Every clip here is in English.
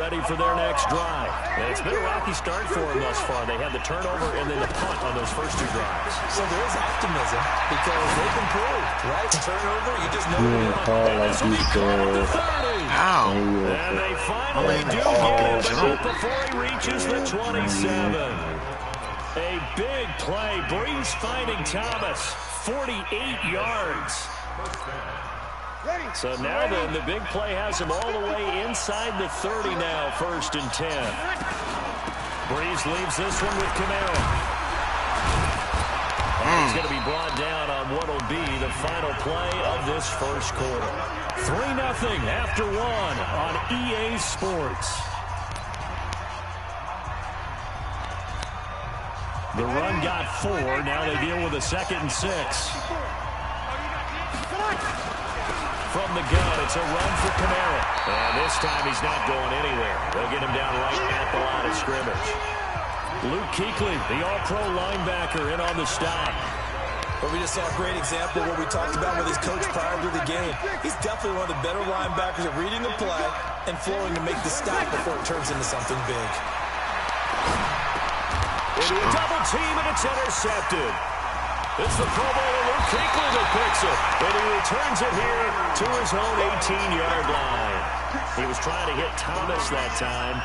Ready for their next drive. And it's been a rocky start for them thus far. They had the turnover and then the punt on those first two drives. So there is optimism because they've improved, right? Turnover, you just know this will be caught at the 30. Ow. And they finally do get him, but before he reaches the 27. A big play. Breeze finding Thomas. 48 yards. So now then, the big play has him all the way inside the 30 now, 1st and 10. Breeze leaves this one with Camara. He's going to be brought down on what will be the final play of this first quarter. 3-0 after 1 on EA Sports. The run got 4. Now they deal with a 2nd and 6. From the gun, it's a run for Camara. And this time he's not going anywhere. They'll get him down right at the line of scrimmage. Luke Kuechly, the all-pro linebacker, in on the stop. But we just saw a great example of what we talked about with his coach prior to the game. He's definitely one of the better linebackers at reading the play and flowing to make the stop before it turns into something big. Into a double team, and it's intercepted. It's the Pro Bowler Luke Kuechly that picks it, and he returns it here to his own 18-yard line. He was trying to hit Thomas that time.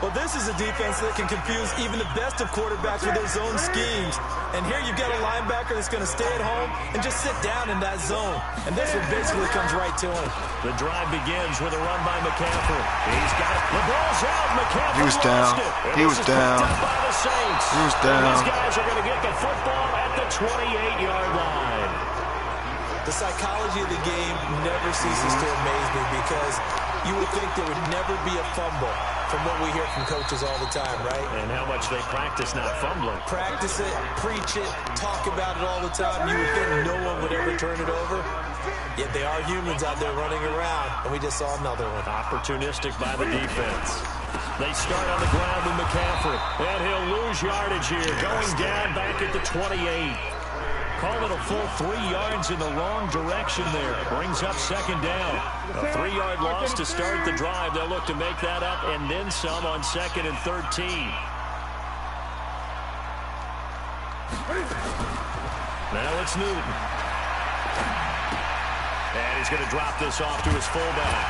Well, this is a defense that can confuse even the best of quarterbacks with their zone schemes. And here you've got a linebacker that's going to stay at home and just sit down in that zone. And this one basically comes right to him. The drive begins with a run by McCaffrey. He's got it. The ball's out. McCaffrey He was down. He was down. By the Saints. He was down. And these guys are going to get the football at the 28-yard line. The psychology of the game never ceases to amaze me because you would think there would never be a fumble from what we hear from coaches all the time, right? And how much they practice not fumbling. Practice it, preach it, talk about it all the time. You would think no one would ever turn it over. Yet they are humans out there running around, and we just saw another one. Opportunistic by the defense. They start on the ground with McCaffrey, and he'll lose yardage here, going down back at the 28. Call it a full 3 yards in the wrong direction there. Brings up 2nd down. A 3-yard loss to start the drive. They'll look to make that up and then some on 2nd and 13. Now it's Newton. And he's going to drop this off to his fullback.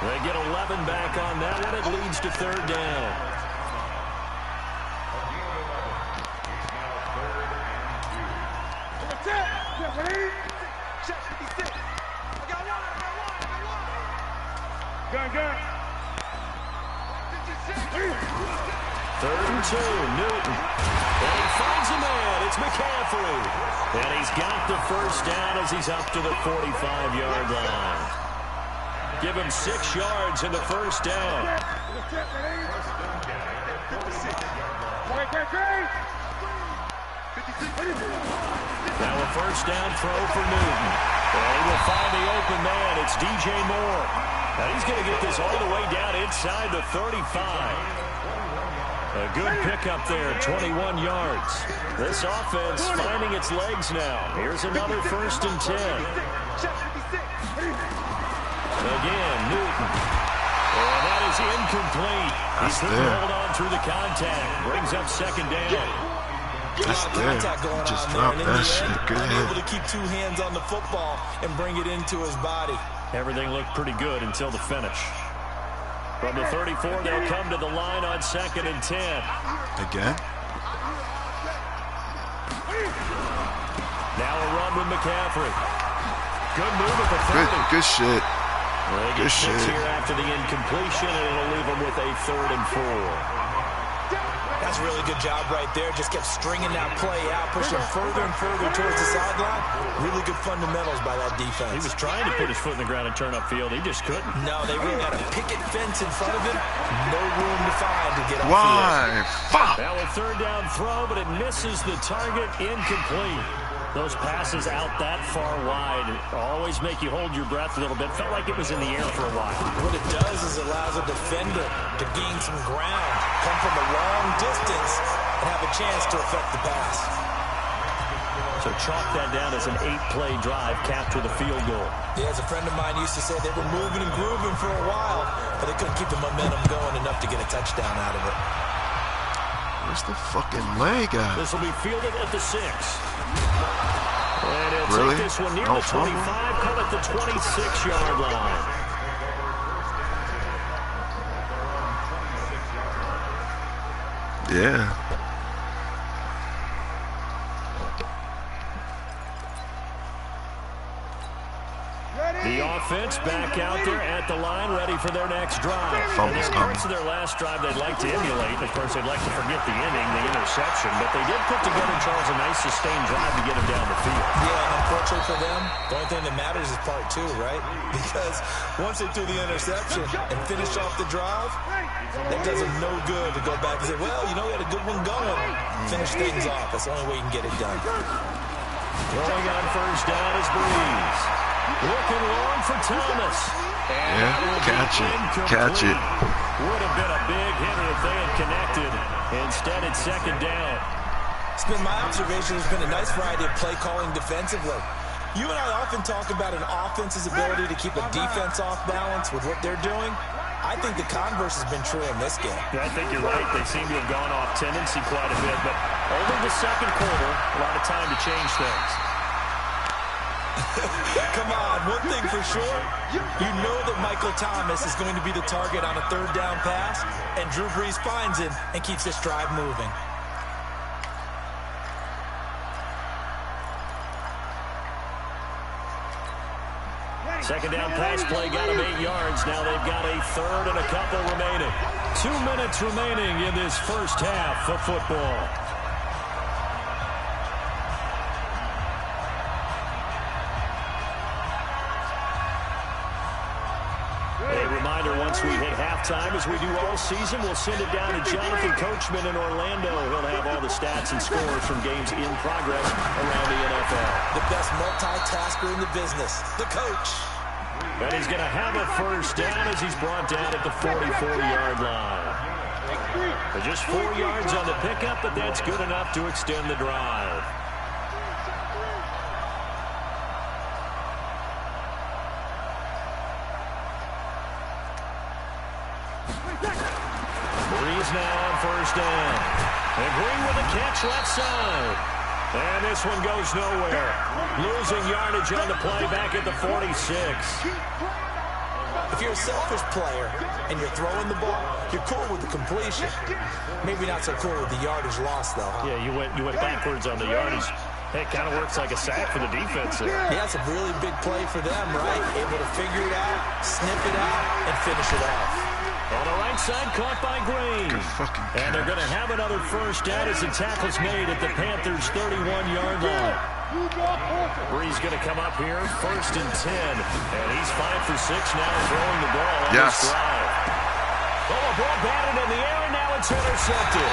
They get 11 back on that one. It leads to 3rd down. Third and 2, Newton. And he finds a man. It's McCaffrey. And he's got the first down as he's up to the 45-yard line. Give him 6 yards in the first down. Now a first down throw for Newton. And he will find the open man. It's DJ Moore. Now he's going to get this all the way down inside the 35. A good pickup there, 21 yards. This offense finding its legs now. Here's another 1st and 10. Again, Newton. And that is incomplete. He couldn't hold on through the contact. Brings up 2nd down. That's there. Just drop that shit. Good hit. Able to keep 2 hands on the football and bring it into his body. Everything looked pretty good until the finish. From the 34, they'll come to the line on 2nd and 10. Again? Now a run with McCaffrey. Good move at the 30. Good shit. Good shit. Here after the incompletion, and it'll leave them with a 3rd and 4. That's a really good job right there. Just kept stringing that play out, pushing further and further towards the sideline. Really good fundamentals by that defense. He was trying to put his foot in the ground and turn upfield. He just couldn't. No, they really had a picket fence in front of him. No room to find to get off. Why? Fuck. Now a 3rd down throw, but it misses the target. Incomplete. Those passes out that far wide always make you hold your breath a little bit. Felt like it was in the air for a while. What it does is it allows a defender to gain some ground, come from a long distance, and have a chance to affect the pass. So chalk that down as an 8-play drive, capped with a field goal. Yeah, as a friend of mine used to say, they were moving and grooving for a while. but they couldn't keep the momentum going enough to get a touchdown out of it. Where's the fucking leg at? This will be fielded at the 6. And he'll Really? take this one near No the 25, call it the 26-yard line. Yeah. The offense back out there at the line, ready for their next drive. And there are parts of their last drive they'd like to emulate. Of course, they'd like to forget the inning, the interception. But they did put together, Charles, a nice sustained drive to get them down the field. Yeah, and unfortunately for them, the only thing that matters is part 2, right? Because once they do the interception and finish off the drive, that does them no good to go back and say, well, you know, we had a good one going. Finish things off. That's the only way you can get it done. Throwing on first down is Breeze. Looking long for Thomas. And yeah, catch it. Would have been a big hitter if they had connected. Instead, it's second down. It's been my observation. There's been a nice variety of play calling defensively. You and I often talk about an offense's ability to keep a defense off balance with what they're doing. I think the converse has been true in this game. I think you're right. They seem to have gone off tendency quite a bit, but only the second quarter, a lot of time to change things. Come on, one thing for sure, you know that Michael Thomas is going to be the target on a third down pass, and Drew Brees finds him and keeps this drive moving. Second down pass play got him 8 yards. Now they've got a third and a couple remaining. 2 minutes remaining in this first half of football. A reminder, once we hit halftime, as we do all season, we'll send it down to Jonathan Coachman in Orlando. He'll have all the stats and scores from games in progress around the NFL. The best multitasker in the business, the coach. And he's going to have a first down as he's brought down at the 44-yard line. Just 4 yards on the pickup, but that's good enough to extend the drive. Breeze now on first down. And Green with a catch left side. And this one goes nowhere. Losing yardage on the play back at the 46. If you're a selfish player and you're throwing the ball, you're cool with the completion. Maybe not so cool with the yardage loss, though. Huh? Yeah, you went backwards on the yardage. Hey, it kind of works like a sack for the defense there. Yeah, it's a really big play for them, right? Able to figure it out, snip it out, and finish it off. On the right side, caught by Green. And they're going to have another first down as the tackle's made at the Panthers' 31-yard line. Breeze going to come up here, 1st and 10. And he's 5 for 6 now, throwing the ball on this drive. Oh, a ball batted in the air, and now it's intercepted.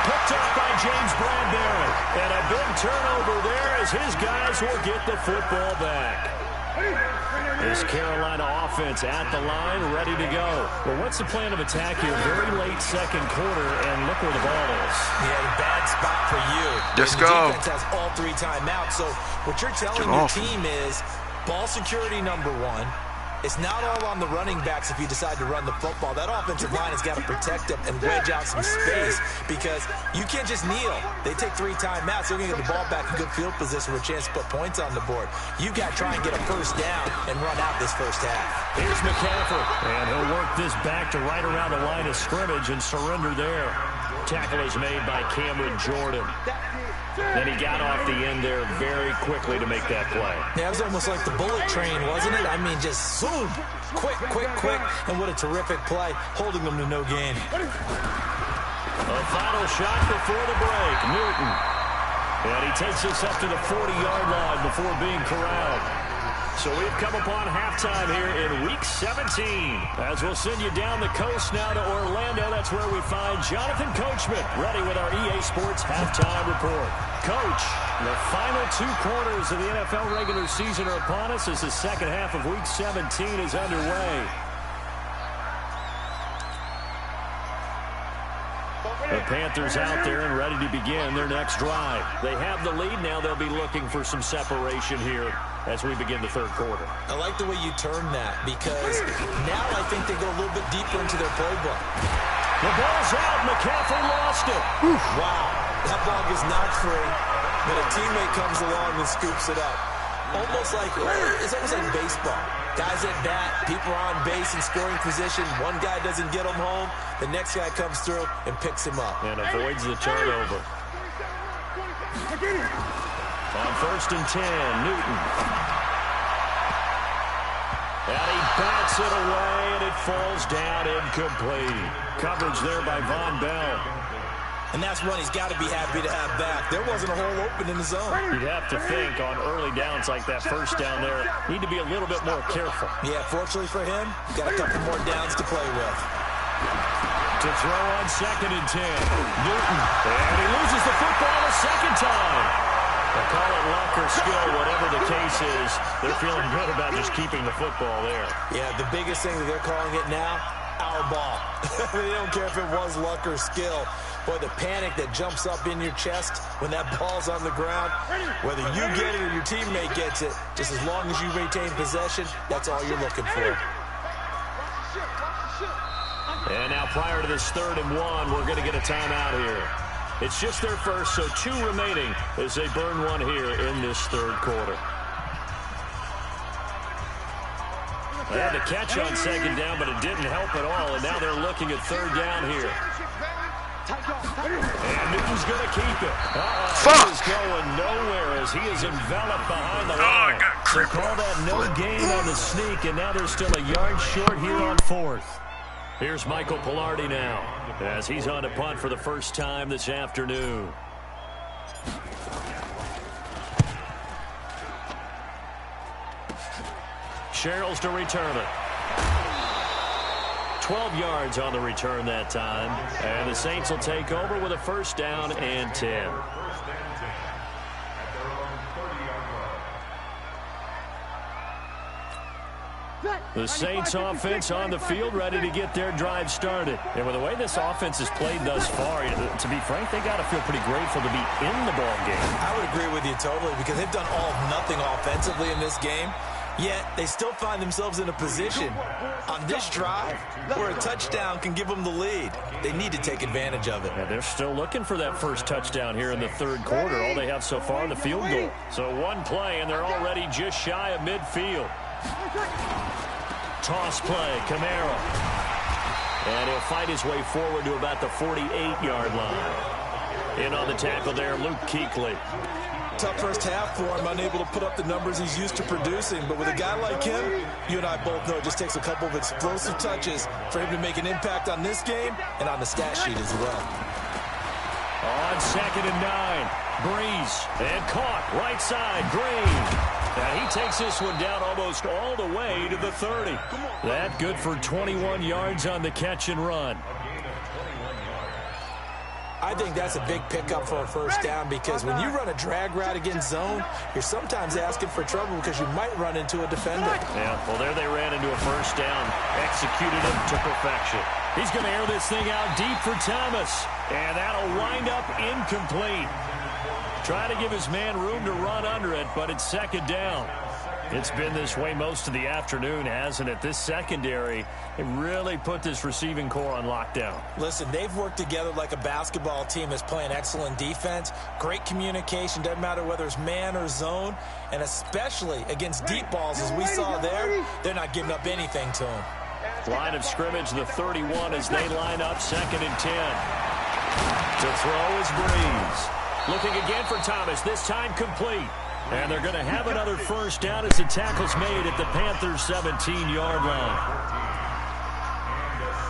Picked up by James Bradbury. And a big turnover there as his guys will get the football back. This Carolina offense at the line, ready to go. Well, what's the plan of attack here? Very late second quarter, and look where the ball is. Yeah, bad spot for you. Let's go. The defense has all 3 timeouts. So what you're telling your team is ball security number 1. It's not all on the running backs if you decide to run the football. That offensive line has got to protect them and wedge out some space because you can't just kneel. They take 3 timeouts. They're going to get the ball back in good field position with a chance to put points on the board. You've got to try and get a first down and run out this first half. Here's McCaffrey, and he'll work this back to right around the line of scrimmage and surrender there. Tackle is made by Cameron Jordan. Then he got off the end there very quickly to make that play. Yeah, it was almost like the bullet train, wasn't it? I mean, just zoom, quick, and what a terrific play, holding them to no gain. A final shot before the break, Newton. And he takes us up to the 40-yard line before being corralled. So we've come upon halftime here in Week 17. As we'll send you down the coast now to Orlando, that's where we find Jonathan Coachman, ready with our EA Sports Halftime Report. Coach, the final 2 quarters of the NFL regular season are upon us as the second half of Week 17 is underway. The Panthers out there and ready to begin their next drive. They have the lead. Now they'll be looking for some separation here. as we begin the third quarter. I like the way you term that, because now I think they go a little bit deeper into their playbook. The ball's out. McCaffrey lost it. Wow, that ball gets knocked free, but a teammate comes along and scoops it up. It's almost like baseball. Guys at bat, people are on base in scoring position. One guy doesn't get him home. The next guy comes through and picks him up. And avoids the turnover. On 1st and 10, Newton. And he bats it away, and it falls down incomplete. Coverage there by Von Bell. And that's one he's got to be happy to have back. There wasn't a hole open in the zone. You'd have to think on early downs like that first down there, need to be a little bit more careful. Yeah, fortunately for him, got a couple more downs to play with. To throw on 2nd and 10, Newton. And he loses the football a second time. They call it luck or skill, whatever the case is. They're feeling good about just keeping the football there. Yeah, the biggest thing that they're calling it now, our ball. They don't care if it was luck or skill. Boy, the panic that jumps up in your chest when that ball's on the ground, whether you get it or your teammate gets it, just as long as you retain possession, that's all you're looking for. And now prior to this 3rd and 1, we're going to get a timeout here. It's just their first, so 2 remaining as they burn one here in this 3rd quarter. They had to catch on 2nd down, but it didn't help at all, and now they're looking at 3rd down here. And Newton's going to keep it. He is going nowhere as he is enveloped behind the line. So call that no gain on the sneak, and now they're still a yard short here on 4th. Here's Michael Pilardi now as he's on to punt for the first time this afternoon. Sherrills to return it. 12 yards on the return that time. And the Saints will take over with a 1st down and 10. The Saints offense on the field, ready to get their drive started. And with the way this offense has played thus far, to be frank, they got to feel pretty grateful to be in the ball game. I would agree with you totally, because they've done all of nothing offensively in this game. Yet, they still find themselves in a position on this drive where a touchdown can give them the lead. They need to take advantage of it. Yeah, they're still looking for that first touchdown here in the 3rd quarter. All they have so far, the field goal. So one play, and they're already just shy of midfield. Toss play, Camaro. And he'll fight his way forward to about the 48-yard line. In on the tackle there, Luke Kuechly. Tough first half for him, unable to put up the numbers he's used to producing. But with a guy like him, you and I both know it just takes a couple of explosive touches for him to make an impact on this game and on the stat sheet as well. On 2nd and 9, Breeze. And caught, right side, Green. And he takes this one down almost all the way to the 30. That good for 21 yards on the catch and run. I think that's a big pickup for a 1st down, because when you run a drag route against zone, you're sometimes asking for trouble because you might run into a defender. Yeah, well, there they ran into a 1st down, executed it to perfection. He's going to air this thing out deep for Thomas, and that'll wind up incomplete. Try to give his man room to run under it, but it's 2nd down. It's been this way most of the afternoon, hasn't it? This secondary, they really put this receiving core on lockdown. Listen, they've worked together like a basketball team that's playing excellent defense. Great communication, doesn't matter whether it's man or zone. And especially against deep balls, as we saw there, they're not giving up anything to them. Line of scrimmage, the 31 as they line up, 2nd and 10. To throw is Breeze. Looking again for Thomas, this time complete. And they're going to have another 1st down as the tackle's made at the Panthers' 17-yard line.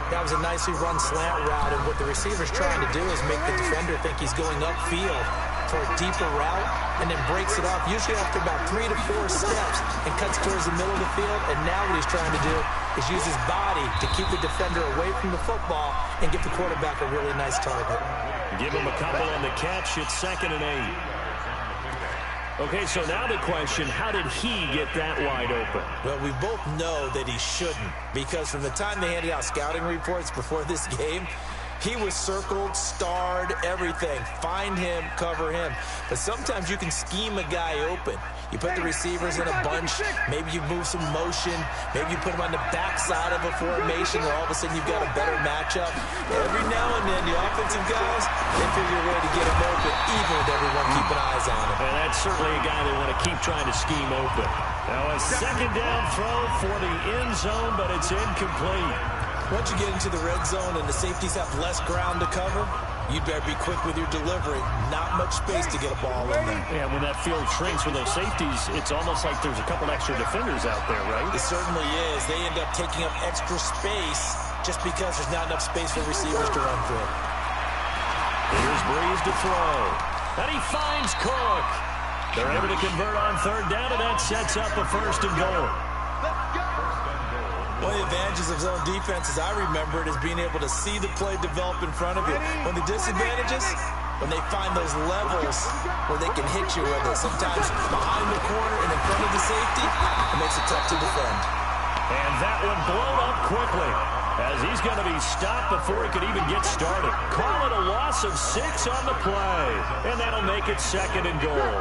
That was a nicely run slant route, and what the receiver's trying to do is make the defender think he's going upfield for a deeper route, and then breaks it off, usually after about 3 to 4 steps, and cuts towards the middle of the field. And now what he's trying to do is use his body to keep the defender away from the football and give the quarterback a really nice target. Give him a couple on the catch. It's 2nd and 8. Okay, so now the question, how did he get that wide open? Well, we both know that he shouldn't, because from the time they handed out scouting reports before this game, He was circled, starred, everything. Find him, cover him. But sometimes you can scheme a guy open. You put the receivers in a bunch. Maybe you move some motion. Maybe you put them on the backside of a formation, and all of a sudden you've got a better matchup. Every now and then, the offensive guys, they figure a way to get him open, even with everyone keeping eyes on him. And that's certainly a guy they want to keep trying to scheme open. Now a second down throw for the end zone, but it's incomplete. Once you get into the red zone and the safeties have less ground to cover, you'd better be quick with your delivery. Not much space to get a ball in there. Yeah, when that field shrinks with those safeties, it's almost like there's a couple extra defenders out there, right? It certainly is. They end up taking up extra space just because there's not enough space for receivers to run through. Here's Breeze to throw. And he finds Cook. They're able to convert on third down, and that sets up a first and goal. One of the advantages of zone defense, as I remember it, is being able to see the play develop in front of you. One of the disadvantages, when they find those levels where they can hit you with it, sometimes behind the corner and in front of the safety, it makes it tough to defend. And that one blown up quickly, as he's going to be stopped before he could even get started. Call it a loss of 6 on the play, and that'll make it second and goal.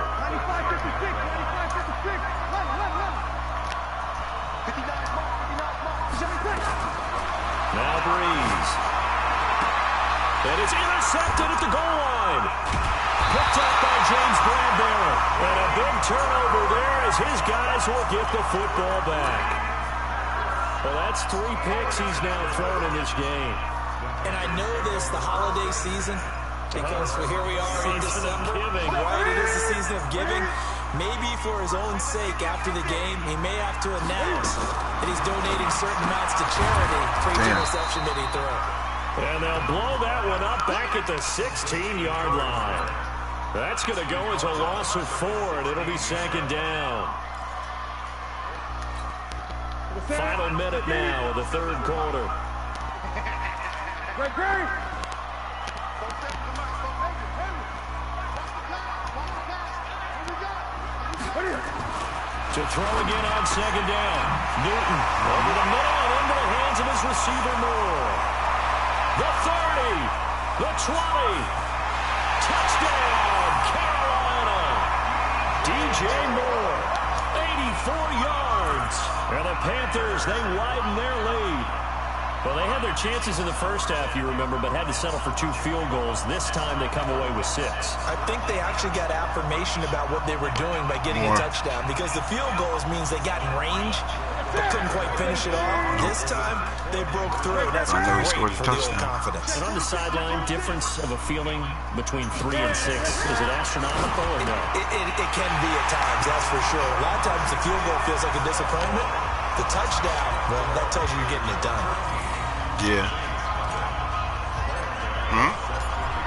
Now Breeze. And it's intercepted at the goal line. Picked up by James Bradbury. And a big turnover there as his guys will get the football back. Well, that's 3 picks he's now thrown in this game. And I know this, the holiday season, because here we are in December. Right, it is the season of giving. Maybe for his own sake, after the game, he may have to announce that he's donating certain amounts to charity for each interception that he throws. And they'll blow that one up back at the 16-yard line. That's going to go as a loss of 4, and it'll be second down. Final minute now of the third quarter. To throw again on second down. Newton over the middle and into the hands of his receiver Moore. The 30, the 20. Touchdown, Carolina. DJ Moore, 84 yards. And the Panthers, they widen their lead. Well, they had their chances in the first half, you remember, but had to settle for 2 field goals. This time they come away with 6. I think they actually got affirmation about what they were doing by getting a touchdown, because the field goals means they got in range, but couldn't quite finish it off. This time, they broke through. That's great for the old confidence. And on the sideline, difference of a feeling between 3 and 6, is it astronomical or no? It can be at times, that's for sure. A lot of times the field goal feels like a disappointment. The touchdown, well, that tells you you're getting it done. Yeah.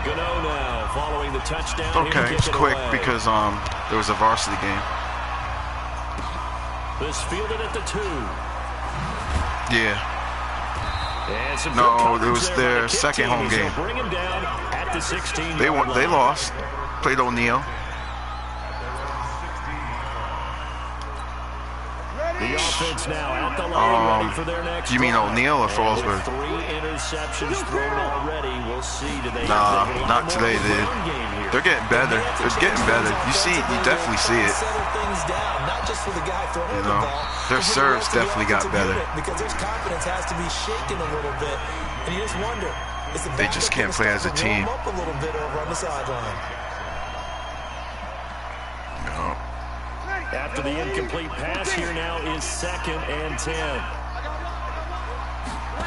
Gano now following the touchdown. Okay, it's quick because there was a varsity game. This fielded at the 2. Yeah. No, it was their second home game. Bring him down at the 16. They won. They lost. Played O'Neal. The offense now at the line, ready for their next. You mean O'Neal or Fallsburg? 3 interceptions thrown already. We'll see. Do they not today, dude. They're getting better. They're getting better. You definitely see it. You know, their serves definitely got better. Because their confidence has to be shaken a little bit, and you just wonder. They just can't play as a team. Up a little bit over on the sideline. No. After the incomplete pass, here now is 2nd and 10.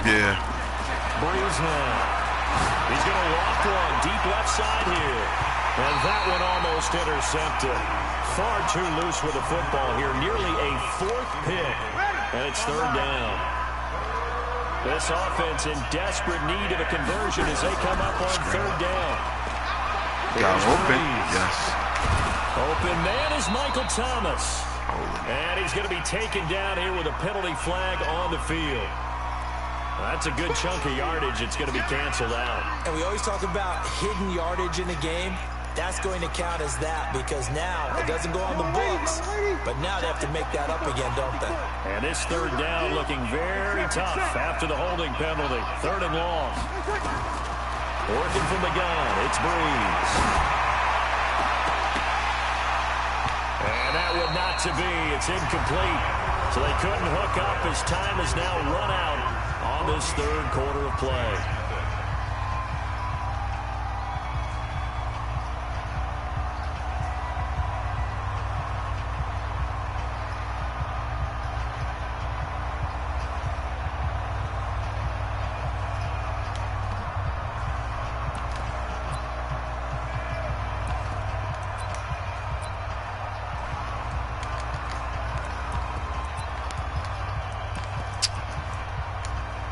Yeah. Breeze now. He's going to walk one deep left side here. And that one almost intercepted. Far too loose with the football here. Nearly a 4th pick. And it's 3rd down. This offense in desperate need of a conversion as they come up on 3rd down. Got him open. Yes. Open man is Michael Thomas. And he's going to be taken down here with a penalty flag on the field. That's a good chunk of yardage. It's going to be canceled out. And we always talk about hidden yardage in a game. That's going to count as that, because now it doesn't go on the books, but now they have to make that up again, don't they? And this 3rd down looking very tough after the holding penalty. 3rd and long. Working from the gun, it's Breeze. And that would not to be. It's incomplete. So they couldn't hook up as time has now run out on this third quarter of play.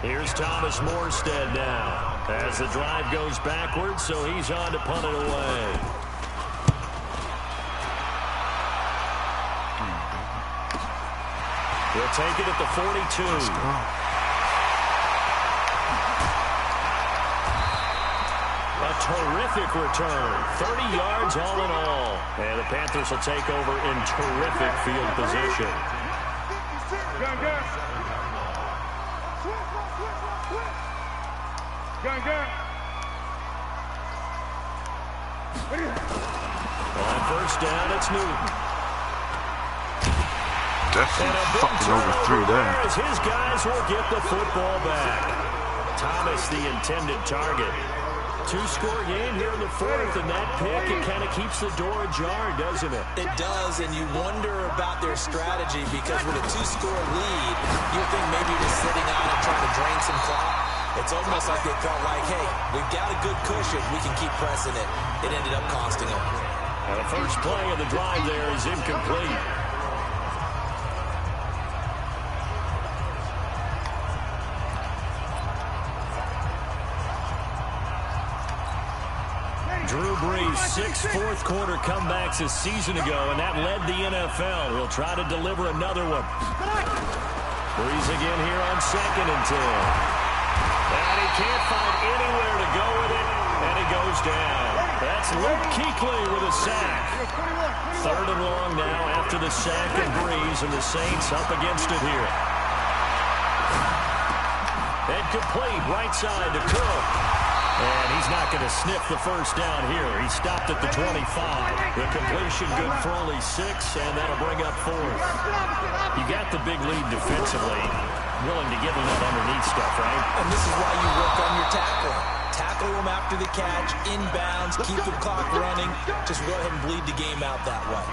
Here's Thomas Morstead now as the drive goes backwards, so he's on to punt it away. He'll take it at the 42. A terrific return. 30 yards all in all. And the Panthers will take over in terrific field position. On first down, it's Newton. Definitely fucking overthrew that. As his guys will get the football back. Thomas, the intended target. Two-score game here in the fourth, and that pick, it kind of keeps the door ajar, doesn't it? It does, and you wonder about their strategy because with a two-score lead, you think maybe you're just sitting out and trying to drain some clock. It's almost like they felt like, hey, we've got a good cushion. We can keep pressing it. It ended up costing them. The first play of the drive there is incomplete. Drew Brees, 6 fourth-quarter comebacks a season ago, and that led the NFL. He'll try to deliver another one. Brees again here on 2nd and 10. And he can't find anywhere to go with it, and he goes down. That's Luke Kuechly with a sack. 3rd and long now after the sack of Brees, and the Saints up against it here. And complete right side to Cook. And he's not going to sniff the first down here. He stopped at the 25. The completion good for only 6, and that'll bring up 4th. You got the big lead defensively. Willing to give him that underneath stuff, right? And this is why you work on your tackling. Tackle him after the catch, inbounds, keep the clock running. Just go ahead and bleed the game out that way.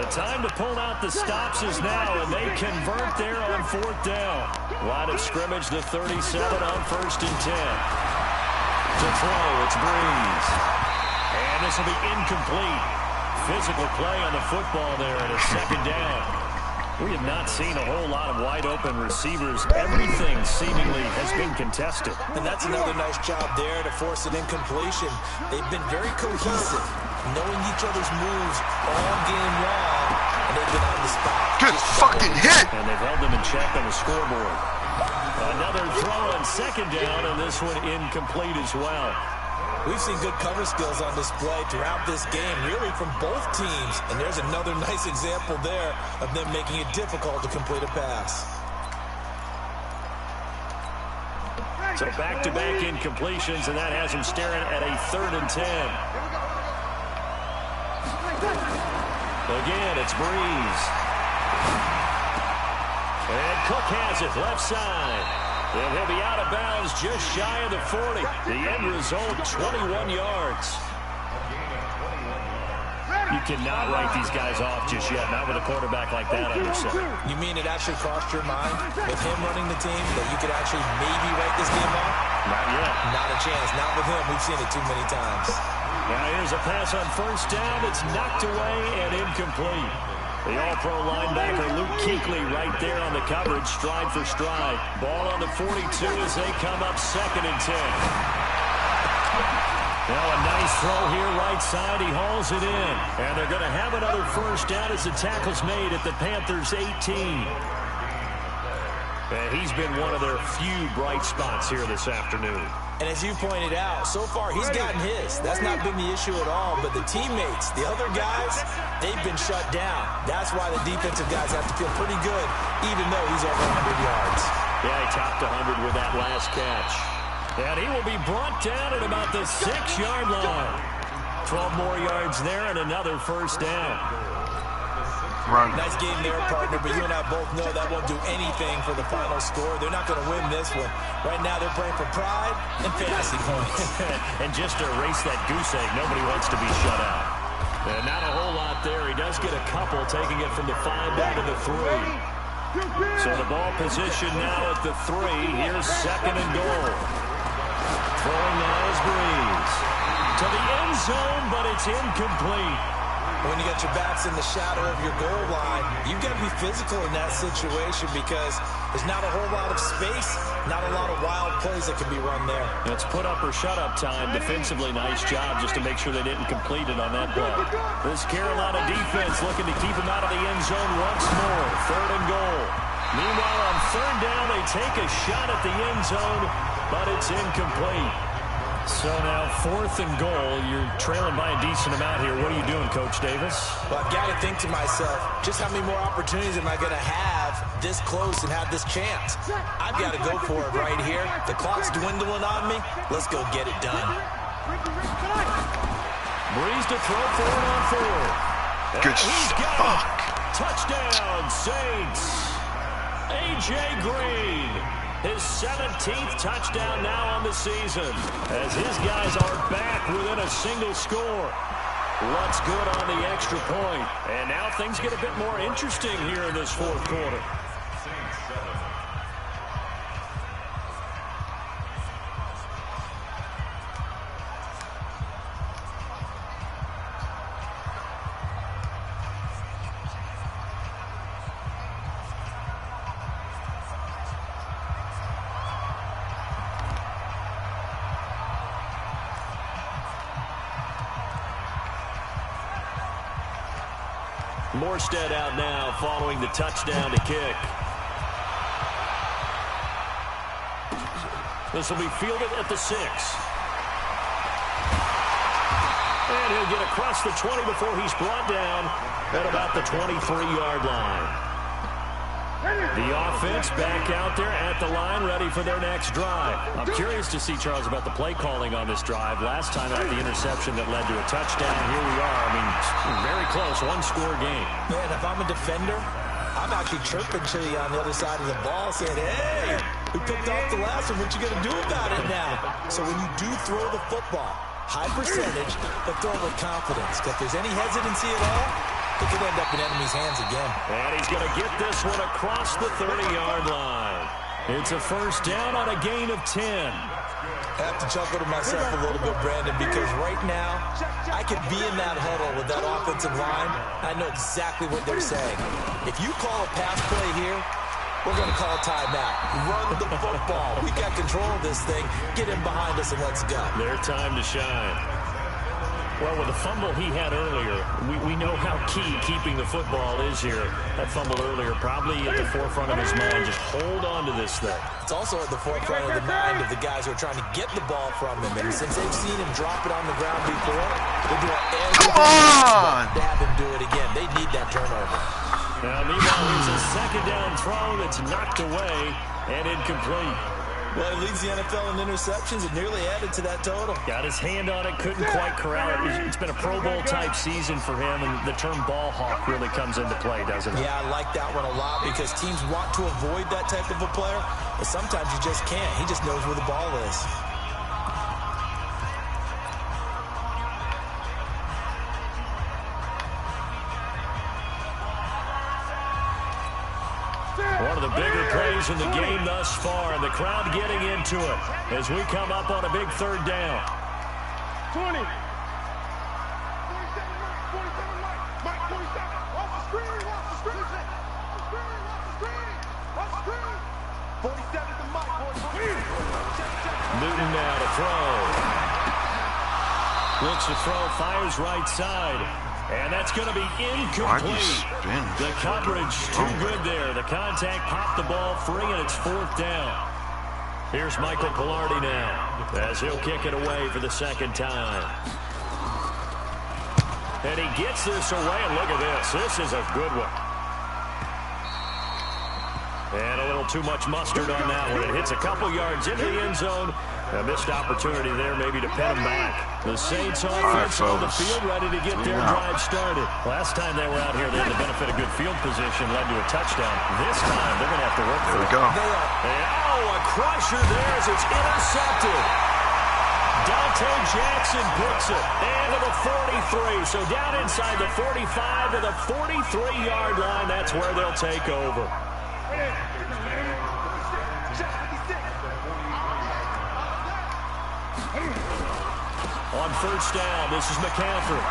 The time to pull out the stops is now, and they convert there on 4th down. Line of scrimmage, the 37 on 1st and 10. To throw, it's Brees. And this will be incomplete. Physical play on the football there, and a 2nd down. We have not seen a whole lot of wide-open receivers. Everything seemingly has been contested. And that's another nice job there to force an incompletion. They've been very cohesive, knowing each other's moves all game long, and they've been on the spot. Good fucking hit! And they've held them in check on the scoreboard. Another throw on 2nd down, and this one incomplete as well. We've seen good cover skills on display throughout this game, really from both teams. And there's another nice example there of them making it difficult to complete a pass. So back-to-back incompletions, and that has him staring at a 3rd and 10. Again, it's Brees. And Cook has it, left side. And he'll be out of bounds just shy of the 40. The end result, 21 yards. You cannot write these guys off just yet, not with a quarterback like that under center. You mean it actually crossed your mind with him running the team that you could actually maybe write this game off? Not yet. Not a chance. Not with him. We've seen it too many times. Now here's a pass on 1st down. It's knocked away and incomplete. The all-pro linebacker Luke Kuechly right there on the coverage, stride for stride. Ball on the 42 as they come up 2nd and 10. Now a nice throw here right side. He hauls it in. And they're going to have another 1st down as the tackle's made at the Panthers' 18. And he's been one of their few bright spots here this afternoon. And as you pointed out, so far he's gotten his. That's not been the issue at all. But the teammates, the other guys, they've been shut down. That's why the defensive guys have to feel pretty good, even though he's over 100 yards. Yeah, he topped 100 with that last catch. And he will be brought down at about the 6-yard line. 12 more yards there and another first down. Run. Nice game there, partner, but you and I both know that won't do anything for the final score. They're not going to win this one. Right now, they're playing for pride and fantasy points. And just to erase that goose egg, nobody wants to be shut out. And not a whole lot there. He does get a couple, taking it from the 5 down to the 3. So the ball position now at the 3. Here's 2nd and goal. Throwing now is Breeze. To the end zone, but it's incomplete. When you got your backs in the shadow of your goal line, you've got to be physical in that situation because there's not a whole lot of space, not a lot of wild plays that can be run there. It's put up or shut up time. Defensively, nice job just to make sure they didn't complete it on that play. This Carolina defense looking to keep him out of the end zone once more. 3rd and goal. Meanwhile, on 3rd down, they take a shot at the end zone, but it's incomplete. So now 4th and goal. You're trailing by a decent amount here. What are you doing, Coach Davis? Well, I've got to think to myself, just how many more opportunities am I going to have this close and have this chance? I've got to go for it right here. The clock's dwindling on me. Let's go get it done. Breeze to throw forward on 4. Good stuff. Touchdown, Saints. A.J. Green. His 17th touchdown now on the season as his guys are back within a single score. What's good on the extra point? And now things get a bit more interesting here in this 4th quarter. Morstead out now following the touchdown to kick. This will be fielded at the 6. And he'll get across the 20 before he's brought down at about the 23-yard line. The offense back out there at the line, ready for their next drive. I'm curious to see, Charles, about the play calling on this drive. Last time out, the interception that led to a touchdown. Here we are. I mean, very close, one-score game. Man, if I'm a defender, I'm actually chirping to you on the other side of the ball, saying, hey, we picked off the last one. What you going to do about it now? So when you do throw the football, high percentage, but throw it with confidence. If there's any hesitancy at all, it could end up in enemy's hands again. And he's going to get this one across the 30-yard line. It's a first down on a gain of 10. I have to chuckle to myself a little bit, Brandon, because right now, I could be in that huddle with that offensive line. I know exactly what they're saying. If you call a pass play here, we're going to call a timeout. Run the football. We got control of this thing. Get in behind us and let's go. Their time to shine. Well, with the fumble he had earlier, we know how key keeping the football is here. That fumble earlier probably at the forefront of his mind. Just hold on to this thing. It's also at the forefront of the mind of the guys who are trying to get the ball from him. And since they've seen him drop it on the ground before, they're doing everything to have him do it again. They need that turnover. Now, meanwhile, here's a second down throw that's knocked away and incomplete. Well, he leads the NFL in interceptions and nearly added to that total. Got his hand on it, couldn't quite corral it. It's been a Pro Bowl-type season for him, and the term ball hawk really comes into play, doesn't it? Yeah, I like that one a lot because teams want to avoid that type of a player, but sometimes you just can't. He just knows where the ball is. One of the bigger plays in the game thus far, and the crowd getting into it as we come up on a big third down. 20. 47, Mike, 47. Off the screen, off the screen. Off the screen, off the screen. Off the screen. 47 to Mike, boys. Newton now to throw. Looks to throw, fires right side. And that's going to be incomplete. The coverage too good there. The contact popped the ball free, and it's 4th down. Here's Michael Pilardi now as he'll kick it away for the second time. And he gets this away, and look at this. This is a good one. And a little little too much mustard on that one. It hits a couple yards into the end zone. A missed opportunity there maybe to pin them back. The Saints offense on the field ready to get their drive started. Last time they were out here, they had the benefit of good field position, led to a touchdown. This time, they're going to have to work for it. There we go. A crusher there as it's intercepted. Dante Jackson picks it. And to the 43. So down inside the 45 to the 43-yard line. That's where they'll take over. On first down, this is McCaffrey.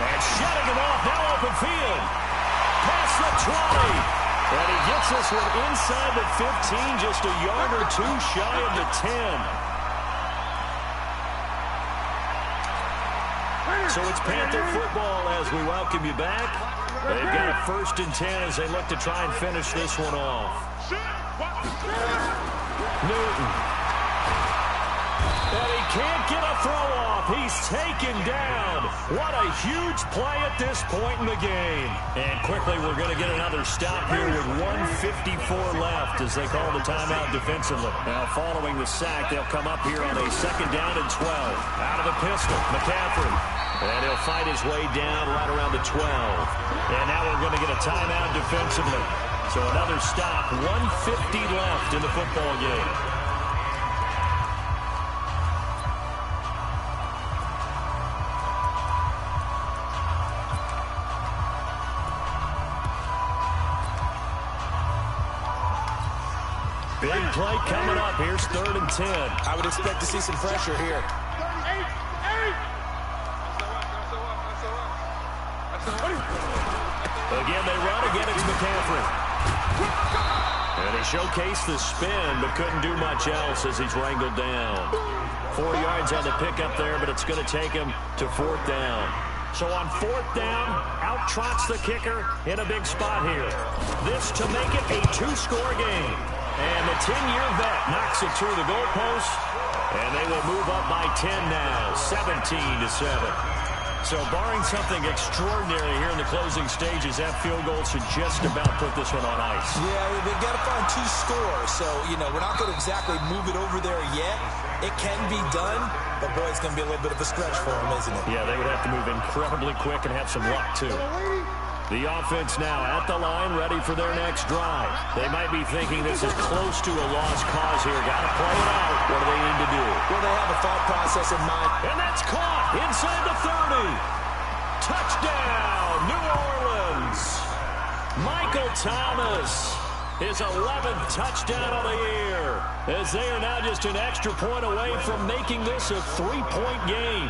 And shutting him off, now open field. Past the 20. And he gets this one inside the 15, just a yard or two shy of the 10. So it's Panther football as we welcome you back. They've got a 1st and 10 as they look to try and finish this one off. Newton. And he can't get a throw off. He's taken down. What a huge play at this point in the game. And quickly we're going to get another stop here with 1:54 left as they call the timeout defensively. Now following the sack, they'll come up here on a 2nd down and 12. Out of the pistol, McCaffrey. And he'll fight his way down right around the 12. And now we're going to get a timeout defensively. So another stop, 1:50 left in the football game. Big play coming up. Here's 3rd and 10. I would expect to see some pressure here. Again, they run. Again, it's McCaffrey. And he showcased the spin, but couldn't do much else as he's wrangled down. 4 yards on the pickup there, but it's going to take him to 4th down. So on 4th down, out trots the kicker in a big spot here. This to make it a 2-score game. And the 10-year vet knocks it through the goalpost, and they will move up by 10 now, 17-7. So barring something extraordinary here in the closing stages, that field goal should just about put this one on ice. Yeah, they've got to find 2 scores. So, we're not going to exactly move it over there yet. It can be done, but boy, it's going to be a little bit of a stretch for them, isn't it? Yeah, they would have to move incredibly quick and have some luck, too. The offense now at the line, ready for their next drive. They might be thinking this is close to a lost cause here. Got to play it out. What do they need to do? Well, they have a thought process in mind. And that's caught inside the 30. Touchdown, New Orleans. Michael Thomas, his 11th touchdown of the year, as they are now just an extra point away from making this a 3-point game.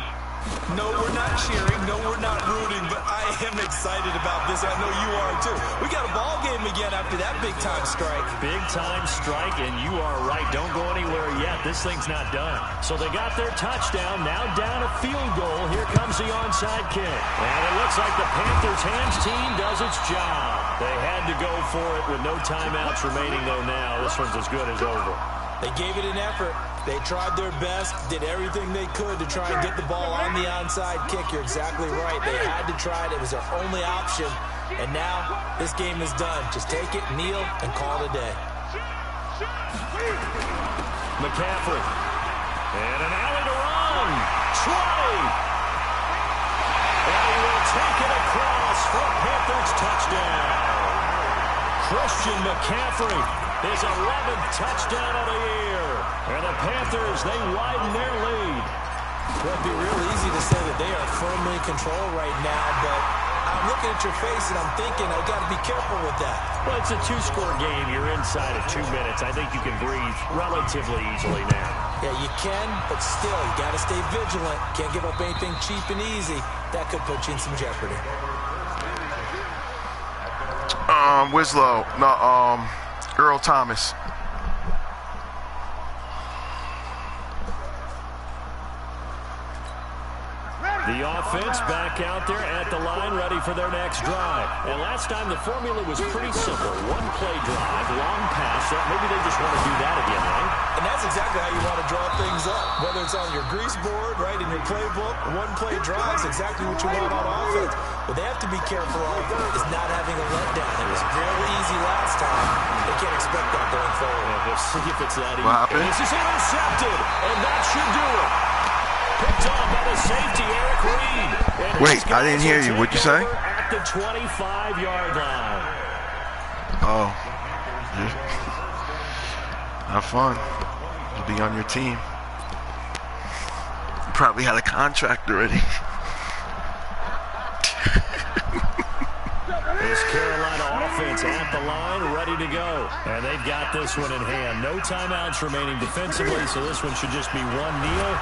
No, we're not cheering. No, we're not rooting, but I am excited about this. I know you are, too. We got a ball game again after that big-time strike. Big-time strike, and you are right. Don't go anywhere yet. This thing's not done. So they got their touchdown. Now down a field goal. Here comes the onside kick. And it looks like the Panthers' hands team does its job. They had to go for it with no timeouts remaining, though, now. This one's as good as over. They gave it an effort. They tried their best, did everything they could to try and get the ball on the onside kick. You're exactly right. They had to try it. It was their only option. And now this game is done. Just take it, kneel, and call it a day. McCaffrey. And an alley to run. 20. And he will take it across for Panthers touchdown. Christian McCaffrey, his 11th touchdown of the year. And the Panthers, they widen their lead. Well, it'd be real easy to say that they are firmly in control right now, but I'm looking at your face and I'm thinking I've got to be careful with that. Well, it's a 2-score game. You're inside of 2 minutes. I think you can breathe relatively easily now. Yeah, you can, but still, you got to stay vigilant. Can't give up anything cheap and easy. That could put you in some jeopardy. Winslow, no, Earl Thomas. The offense back out there at the line, ready for their next drive. And last time the formula was pretty simple. 1-play drive, long pass. Maybe they just want to do that again, right? And that's exactly exactly how you want to draw things up. Whether it's on your grease board, right, in your playbook, one-play drives, exactly what you want on offense. What they have to be careful of is not having a letdown. It was very easy last time. They can't expect that going forward. Yeah, we'll see if it's that easy. What happened? This is intercepted, and that should do it. Picked off by the safety, Eric Reed. And Wait, I didn't hear you. What'd you say? At the 25-yard line. Oh. Have fun. You'll be on your team. You probably had a contract already. This Carolina offense at the line, ready to go. And they've got this one in hand. No timeouts remaining defensively, so this one should just be one kneel.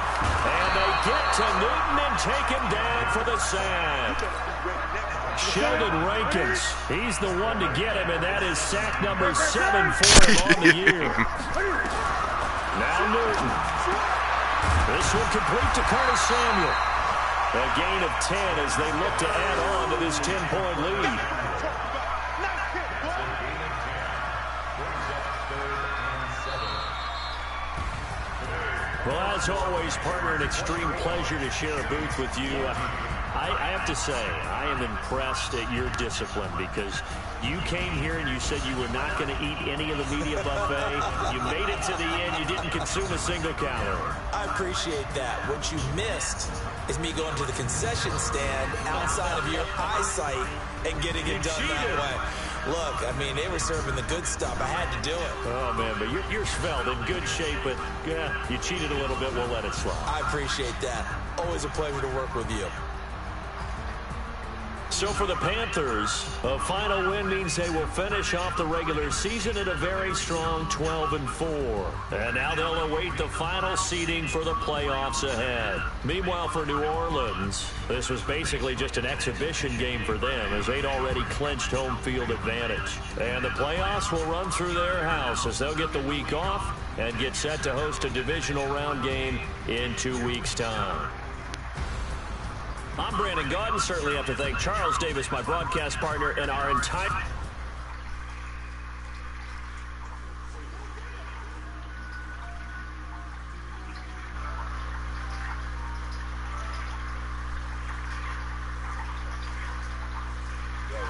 And they get to Newton and take him down for the sack. Sheldon Rankins, he's the one to get him, and that is sack number 7 for him on the year. Now Newton. This one complete to Curtis Samuel. A gain of 10 as they look to add on to this 10-point lead. Well, as always, partner, an extreme pleasure to share a booth with you. I have to say, I am impressed at your discipline because you came here and you said you were not going to eat any of the media buffet. You made it to the end. You didn't consume a single calorie. I appreciate that. What you missed is me going to the concession stand outside of your eyesight and getting it done that way. Look, I mean, they were serving the good stuff. I had to do it. Oh, man, but you're svelte, in good shape, but you cheated a little bit. We'll let it slide. I appreciate that. Always a pleasure to work with you. So for the Panthers, a final win means they will finish off the regular season at a very strong 12-4. And now they'll await the final seeding for the playoffs ahead. Meanwhile, for New Orleans, this was basically just an exhibition game for them as they'd already clinched home field advantage. And the playoffs will run through their house as they'll get the week off and get set to host a divisional round game in 2 weeks' time. I'm Brandon Gaudin. Certainly have to thank Charles Davis, my broadcast partner, and our entire